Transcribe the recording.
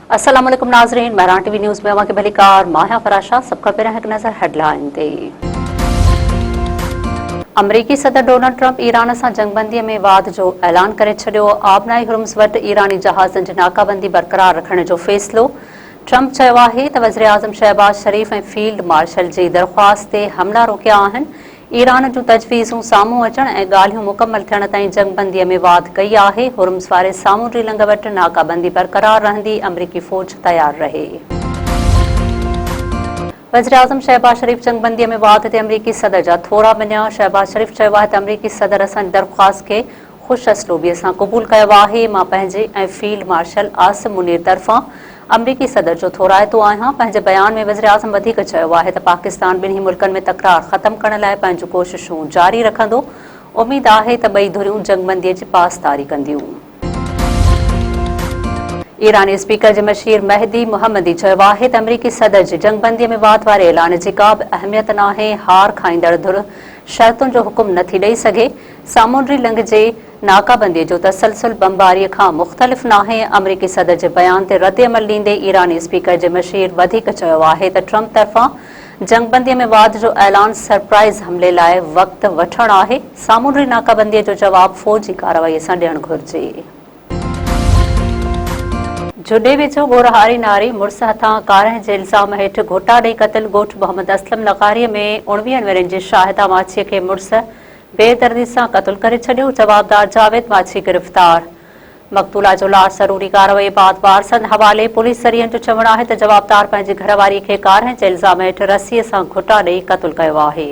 अस्सलाम वालेकुम नाज़रीन, महरान टीवी न्यूज़ में के भलीकार माहिया फराशा सबका पहिरियों हिकु नज़र हेडलाइन ते। अमरीकी सदर डोनाल्ड ट्रंप ईरान सां जंगबंदीअ में वाद जो ऐलान करे छॾियो। आबनाई हुर्मुज़ वटि ईरानी जहाज़नि जी नाकाबंदी बरक़रार रखण जो फ़ैसिलो। ट्रंप चयो आहे त वज़ीर आज़म शहबाज शरीफ़ ऐं फील्ड मार्शल जी दरख़्वास्त ते हमला रोकिया आहिनि। ईरान जूं तजवीज़ूं साम्हूं अचण ऐं ॻाल्हियूं मुकमल थियण ताईं जंगबंदीअ में वाद कई आहे। हुर्मुज़ वारे सामूंडी लंघ वटि नाकाबंदी बरक़रार रहंदी, अमरीकी फ़ौज तयार रहे। वज़ीर आज़म शहबाज शरीफ़ जंगबंदीअ में वाद ते अमरीकी सदर जा थोरा मञिया। शहबाज शरीफ़ चयो आहे त अमरीकी सदर असांजी दरख़्वास्त खे ख़ुशि असलूबीअ सां क़बूल कयो आहे। मां पंहिंजे ऐं फील्ड मार्शल आसिम मुनीर तरफ़ां अमरीकी सदर जो थोराइतो आहियां। पंहिंजे बयान में वज़ीर आज़म वधीक चयो आहे त पाकिस्तान ॿिन्ही मुल्कनि में तकरार ख़तमु करण लाइ पंहिंजूं कोशिशूं जारी रखंदो। उमीद आहे त ॿई धुरियूं जंगबंदीअ जी पासदारी कंदियूं। ईरानी स्पीकर जे मशीर महदी मुहम्मदी चयो आहे त अमरीकी सदर जी जंगबंदीअ में वाद वारे ऐलान जी का बि अहमियत नाहे। हार खाईंदड़ धुर शर्तुनि जो हुकुम नथी ॾेई सघे। सामूंडी लंघ जे नाकाबंदीअ जो तसलसल बमबारीअ खां मुख़्तलिफ़ नाहे। अमरीकी सदर जे बयान ते रद्दअमल ॾींदे ईरानी स्पीकर जे मशीर वधीक चयो आहे त ट्रंप तरफ़ां जंगबंदीअ में वाद जो ऐलान सरप्राइज़ हमले लाइ वक़्तु वठणु आहे। सामूंडी नाकाबंदीअ जो जवाबु फ़ौजी कार्रवाईअ सां ॾियणु घुरिजे। जुडे वेझो गोरहारी नारी मुड़ुस हथां कारहें जे इल्ज़ाम हेठि घोटा ॾेई क़तल ॻोठ मोहम्मद असलम नग़ारीअ में 19 वरनि जी शाहिदा माछीअ खे मुड़ुस बेदर्दी सां क़तल करे छॾियो। जवाबदार जावेद माछी गिरफ़्तार। मक़तूला जो लाश ज़रूरी कार्रवाई बाद वारसनि हवाले। पुलिस ज़रियनि जो चवणु आहे त जवाबदार पंहिंजी घरवारीअ खे कारहें जे इल्ज़ाम हेठि रसीअ सां घुटा ॾेई क़तल कयो आहे।